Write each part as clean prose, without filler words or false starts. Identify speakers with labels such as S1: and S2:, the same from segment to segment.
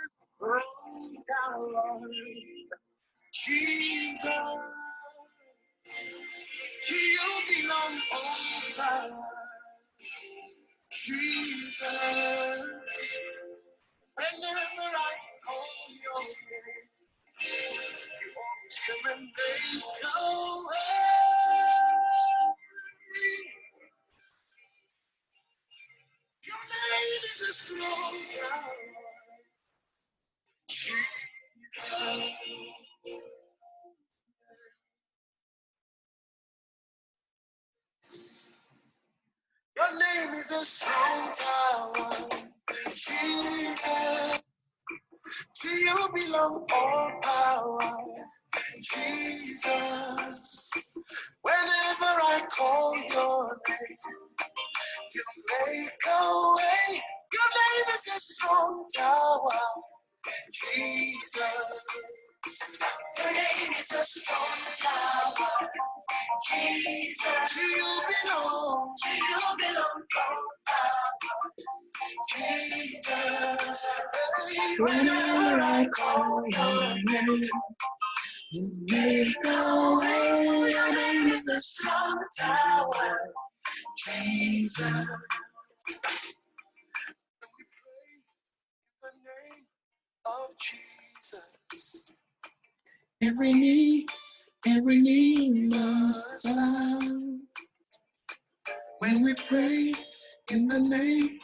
S1: Strong tower, Jesus, to you belong all power. Jesus, whenever I call your name, you always come and make a way. Your name is a strong tower, Jesus. Your name is a strong tower, Jesus. To you belong all power, Jesus. Whenever I call your name, you make a way. Your name is a strong tower, Jesus. Your name is a strong tower, Jesus. To you belong all power, Jesus. Whenever I call your name, you make a way. Your name is a strong tower, Jesus. When we pray in the name of Jesus, every knee must bow. When we pray in the name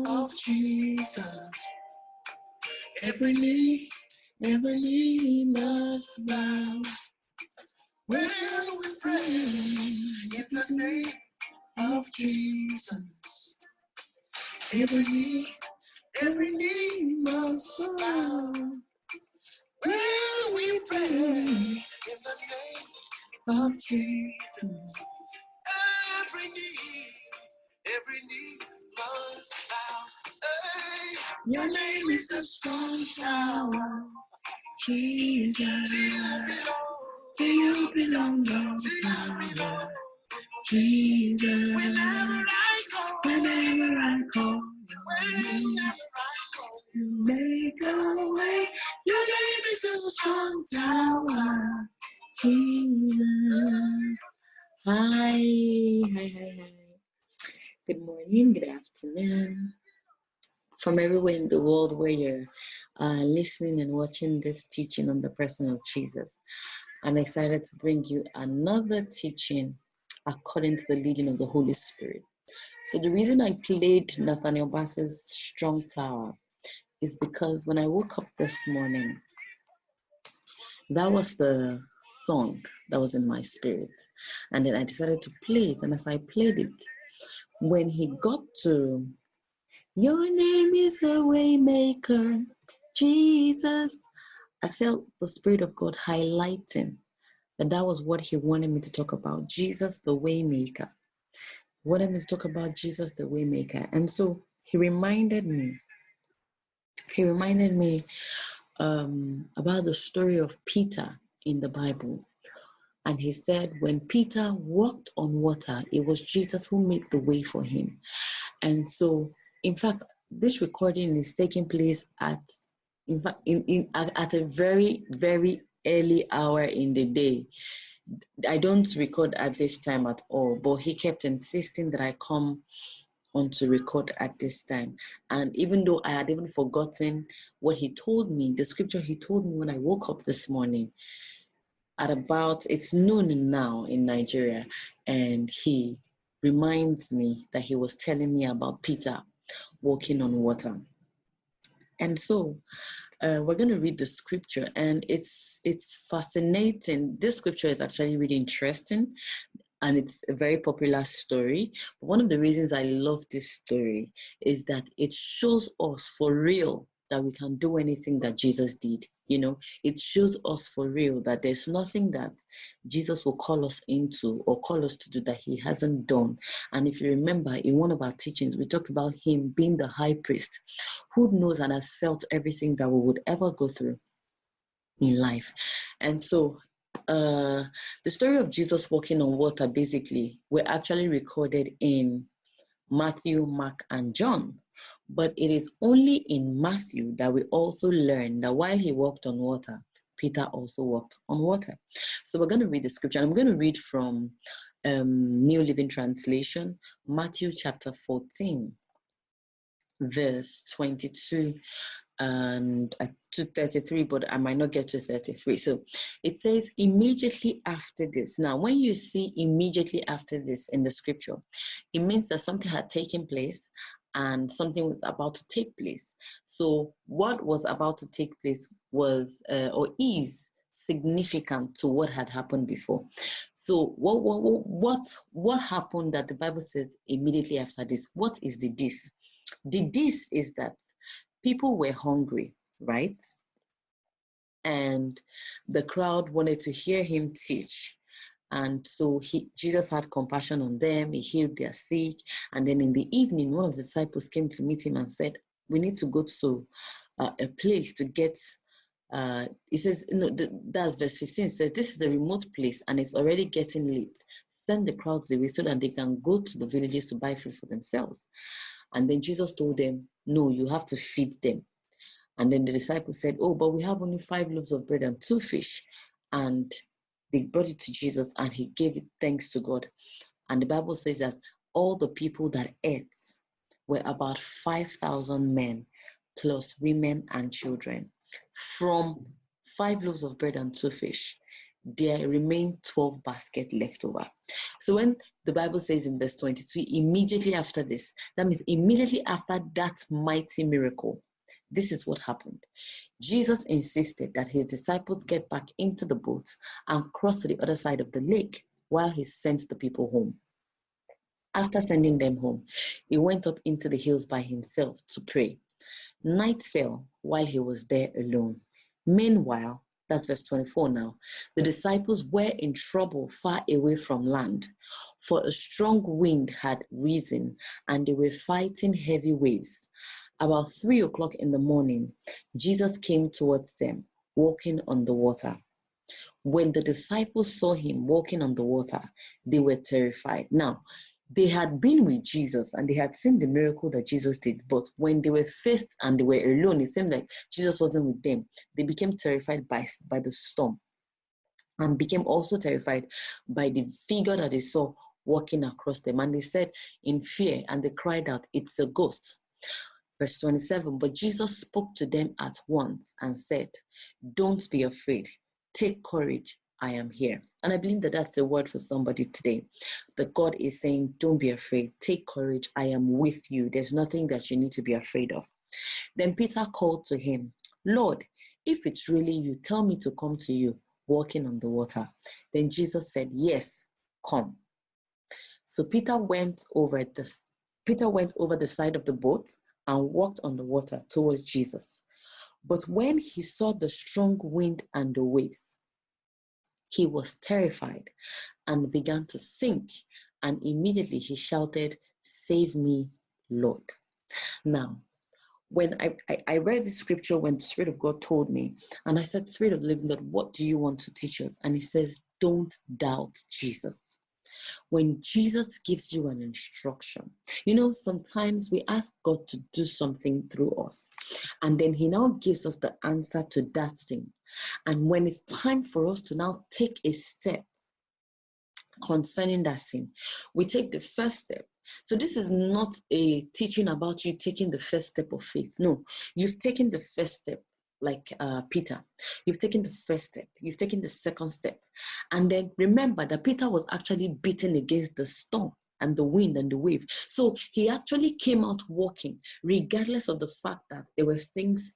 S1: of Jesus, every knee must bow. When we pray in the name of Jesus, every knee must bow. When we pray in the name of Jesus, every knee must bow. Hey, your name is a strong tower, Jesus. To you belong all power, Jesus. Whenever I call, you make a way. Your name is a strong tower, Jesus. Hi. Good morning, good afternoon. From everywhere in the world where you're listening and watching this teaching on the person of Jesus, I'm excited to bring you another teaching according to the leading of the Holy Spirit. So the reason I played Nathaniel Bass's Strong Tower is because when I woke up this morning, that was the song that was in my spirit. And then I decided to play it. And as I played it, when he got to, your name is a way maker, Jesus, I felt the Spirit of God highlighting that was what he wanted me to talk about, Jesus the way maker. He wanted me to talk about Jesus the way maker. And so he reminded me about the story of Peter in the Bible. And he said when Peter walked on water, it was Jesus who made the way for him. And so, in fact, this recording is taking place at a very, very early hour in the day. I don't record at this time at all, but he kept insisting that I come on to record at this time. And even though I had even forgotten what he told me, the scripture he told me when I woke up this morning, at about, it's noon now in Nigeria, and he reminds me that he was telling me about Peter walking on water. And so we're going to read the scripture, and it's fascinating. This scripture is actually really interesting, and it's a very popular story. But one of the reasons I love this story is that it shows us for real that we can do anything that Jesus did. You know, it shows us for real that there's nothing that Jesus will call us into or call us to do that he hasn't done. And if you remember, in one of our teachings, we talked about him being the high priest who knows and has felt everything that we would ever go through in life. And so the story of Jesus walking on water basically were actually recorded in Matthew, Mark, and John. But it is only in Matthew that we also learn that while he walked on water, Peter also walked on water. So we're going to read the scripture. I'm going to read from New Living Translation, Matthew chapter 14, verse 22 and to 33, but I might not get to 33. So it says immediately after this. Now, when you see immediately after this in the scripture, it means that something had taken place and something was about to take place. So what was about to take place was or is significant to what had happened before. So what happened that the Bible says immediately after this? What is the this? The this is that people were hungry, right? And the crowd wanted to hear him teach. And so Jesus had compassion on them. He healed their sick. And then in the evening, one of the disciples came to meet him and said, we need to go to a place to get, he says, no, that's verse 15, it says, this is a remote place and it's already getting late. Send the crowds away so that they can go to the villages to buy food for themselves. And then Jesus told them, no, you have to feed them. And then the disciples said, oh, but we have only 5 loaves of bread and 2 fish. And they brought it to Jesus and he gave it thanks to God. And the Bible says that all the people that ate were about 5,000 men plus women and children. From 5 loaves of bread and 2 fish, there remained 12 baskets left over. So when the Bible says in verse 22, immediately after this, that means immediately after that mighty miracle, this is what happened. Jesus insisted that his disciples get back into the boat and cross to the other side of the lake while he sent the people home. After sending them home, he went up into the hills by himself to pray. Night fell while he was there alone. Meanwhile, that's verse 24 now, the disciples were in trouble far away from land, for a strong wind had risen and they were fighting heavy waves. About 3 o'clock in the morning, Jesus came towards them, walking on the water. When the disciples saw him walking on the water, they were terrified. Now, they had been with Jesus and they had seen the miracle that Jesus did, but when they were faced and they were alone, it seemed like Jesus wasn't with them. They became terrified by the storm and became also terrified by the figure that they saw walking across them. And they said in fear and they cried out, it's a ghost. Verse 27, but Jesus spoke to them at once and said, don't be afraid. Take courage. I am here. And I believe that that's a word for somebody today. That God is saying, don't be afraid. Take courage. I am with you. There's nothing that you need to be afraid of. Then Peter called to him, Lord, if it's really you, tell me to come to you, walking on the water. Then Jesus said, yes, come. So Peter went over the side of the boat and walked on the water towards Jesus. But when he saw the strong wind and the waves, he was terrified and began to sink. And immediately he shouted, save me, Lord. Now, when I read the scripture, when the Spirit of God told me, and I said, Spirit of the living God, what do you want to teach us? And he says, don't doubt Jesus. When Jesus gives you an instruction, sometimes we ask God to do something through us, and then he now gives us the answer to that thing. And when it's time for us to now take a step concerning that thing, we take the first step. So this is not a teaching about you taking the first step of faith. No, you've taken the first step. Like Peter, you've taken the first step, you've taken the second step. And then remember that Peter was actually beaten against the storm and the wind and the wave. So he actually came out walking, regardless of the fact that there were things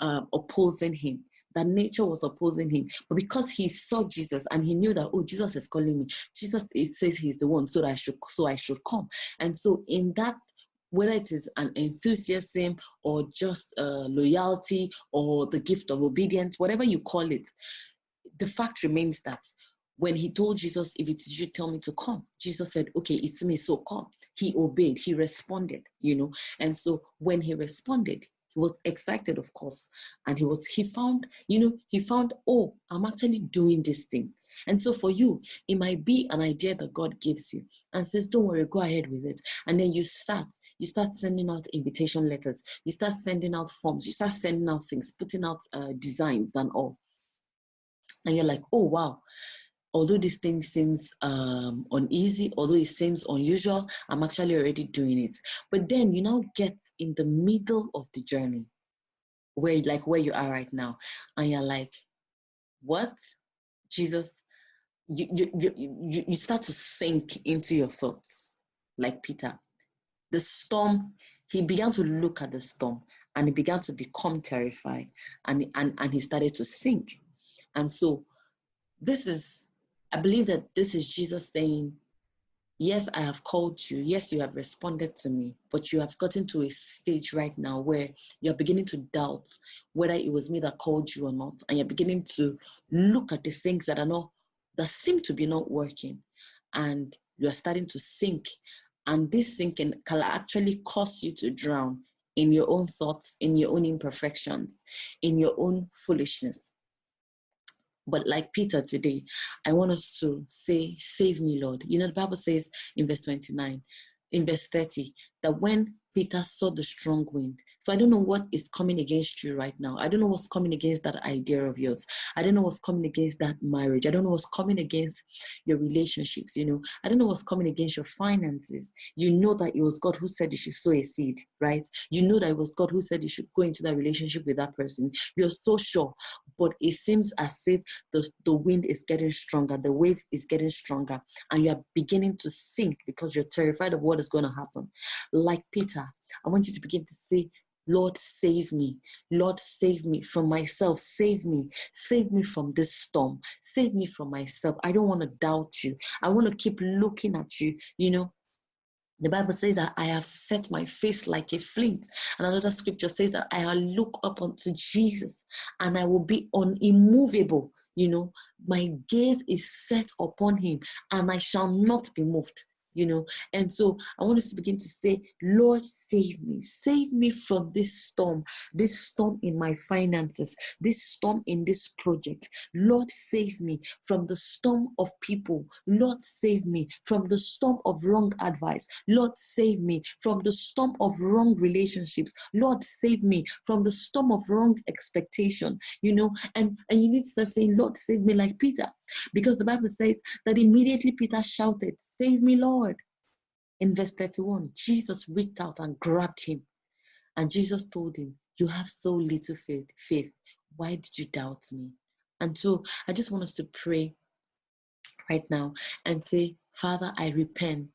S1: opposing him, that nature was opposing him. But because he saw Jesus and he knew that, oh, Jesus is calling me. Jesus, it says he's the one, so I should come. And so in that, whether it is an enthusiasm or just loyalty or the gift of obedience, whatever you call it, the fact remains that when he told Jesus, if it is you, tell me to come, Jesus said, okay, it's me, so come. He obeyed, he responded, And so when he responded, he was excited, of course. And he found, oh, I'm actually doing this thing. And so for you, it might be an idea that God gives you and says, don't worry, go ahead with it. And then you start sending out invitation letters. You start sending out forms. You start sending out things, putting out designs and all. And you're like, oh, wow. Although this thing seems uneasy, although it seems unusual, I'm actually already doing it. But then you now get in the middle of the journey where you are right now. And you're like, what? Jesus, you start to sink into your thoughts like Peter. The storm, he began to look at the storm and he began to become terrified and he started to sink. And so I believe that this is Jesus saying, yes, I have called you. Yes, you have responded to me, but you have gotten to a stage right now where you're beginning to doubt whether it was me that called you or not. And you're beginning to look at the things that seem to be not working. And you're starting to sink. And this sinking can actually cause you to drown in your own thoughts, in your own imperfections, in your own foolishness. But like Peter today, I want us to say, save me, Lord. You know, the Bible says in verse 29, in verse 30, that when Peter saw the strong wind. So I don't know what is coming against you right now. I don't know what's coming against that idea of yours. I don't know what's coming against that marriage. I don't know what's coming against your relationships. You know, I don't know what's coming against your finances. You know that it was God who said you should sow a seed, right? You know that it was God who said you should go into that relationship with that person. You're so sure, but it seems as if the wind is getting stronger, the wave is getting stronger, and you're beginning to sink because you're terrified of what is going to happen. Like Peter, I want you to begin to say, Lord, save me. Lord, save me from myself. Save me from this storm. Save me from myself. I don't want to doubt you. I want to keep looking at you. You know, the Bible says that I have set my face like a flint. And another scripture says that I will look up unto Jesus and I will be unimmovable. You know, my gaze is set upon him and I shall not be moved. You know, and so I want us to begin to say, Lord, save me from this storm in my finances, this storm in this project. Lord, save me from the storm of people. Lord, save me from the storm of wrong advice. Lord, save me from the storm of wrong relationships. Lord, save me from the storm of wrong expectation. You know, and you need to start saying, Lord, save me, like Peter, because the Bible says that immediately Peter shouted, save me, Lord. In verse 31, Jesus reached out and grabbed him. And Jesus told him, you have so little faith. Why did you doubt me? And so I just want us to pray right now and say, Father, I repent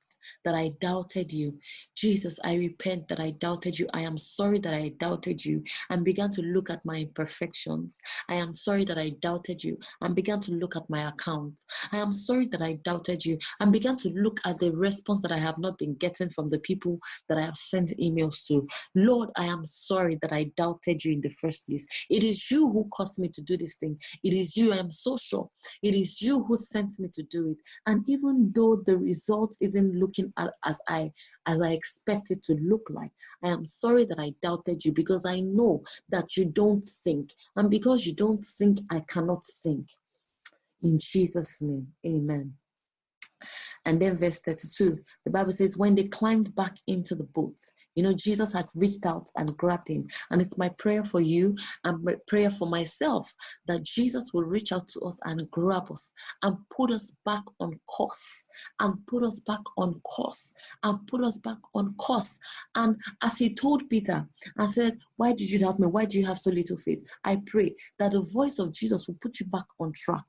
S1: that I doubted you. Jesus, I repent that I doubted you. I am sorry that I doubted you and began to look at my imperfections. I am sorry that I doubted you and began to look at my account. I am sorry that I doubted you and began to look at the response that I have not been getting from the people that I have sent emails to. Lord, I am sorry that I doubted you in the first place. It is you who caused me to do this thing. It is you, I am so sure. It is you who sent me to do it. And even though the result isn't looking as I expect it to look like, I am sorry that I doubted you, because I know that you don't sink. And because you don't sink, I cannot sink. In Jesus' name, amen. And then verse 32, the Bible says, when they climbed back into the boat, you know, Jesus had reached out and grabbed him. And it's my prayer for you and my prayer for myself that Jesus will reach out to us and grab us and put us back on course, and put us back on course, and put us back on course. And as he told Peter and said, why did you doubt me? Why do you have so little faith? I pray that the voice of Jesus will put you back on track,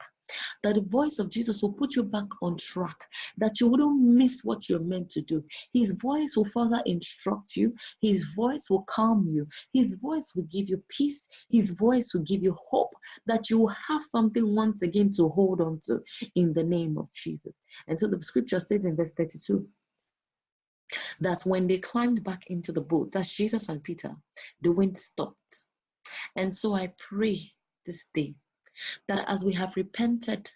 S1: that the voice of Jesus will put you back on track, that you wouldn't miss what you're meant to do. His voice will further instruct you. His voice will calm you. His voice will give you peace. His voice will give you hope, that you will have something once again to hold on to in the name of Jesus. And so the scripture says in verse 32, that when they climbed back into the boat, that's Jesus and Peter, the wind stopped. And so I pray this day that as we have repented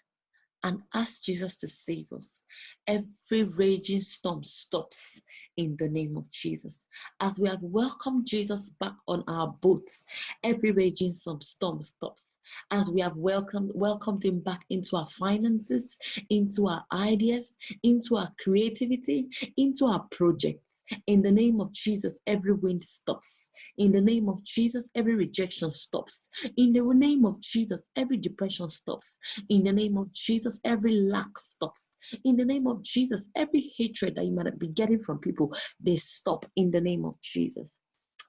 S1: and ask Jesus to save us, every raging storm stops in the name of Jesus. As we have welcomed Jesus back on our boats, every raging storm stops. As we have welcomed him back into our finances, into our ideas, into our creativity, into our projects. In the name of Jesus, every wind stops. In the name of Jesus, every rejection stops. In the name of Jesus, every depression stops. In the name of Jesus, every lack stops. In the name of Jesus, every hatred that you might be getting from people, they stop in the name of Jesus.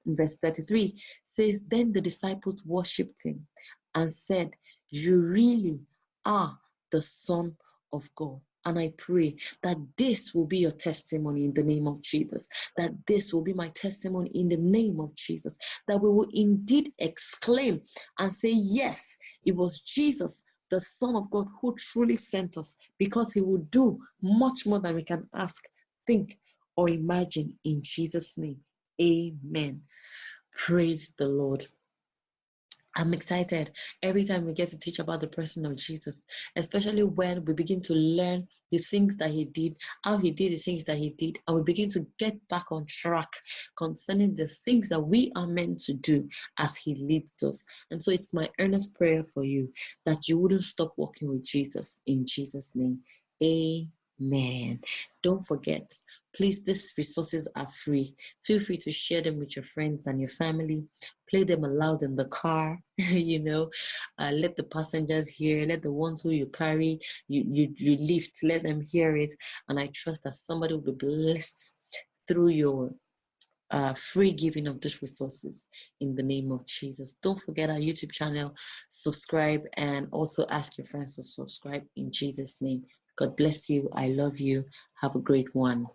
S1: Verse 33 says, then the disciples worshipped him and said, you really are the Son of God. And I pray that this will be your testimony in the name of Jesus. That this will be my testimony in the name of Jesus. That we will indeed exclaim and say, yes, it was Jesus, the Son of God, who truly sent us, because he will do much more than we can ask, think, or imagine in Jesus' name. Amen. Praise the Lord. I'm excited every time we get to teach about the person of Jesus, especially when we begin to learn the things that he did, how he did the things that he did, and we begin to get back on track concerning the things that we are meant to do as he leads us. And so it's my earnest prayer for you that you wouldn't stop walking with Jesus in Jesus' name. Amen. Don't forget, please, these resources are free. Feel free to share them with your friends and your family. Play them aloud in the car, let the passengers hear, let the ones who you carry, you lift, let them hear it. And I trust that somebody will be blessed through your free giving of these resources in the name of Jesus. Don't forget our YouTube channel, subscribe, and also ask your friends to subscribe in Jesus' name. God bless you. I love you. Have a great one.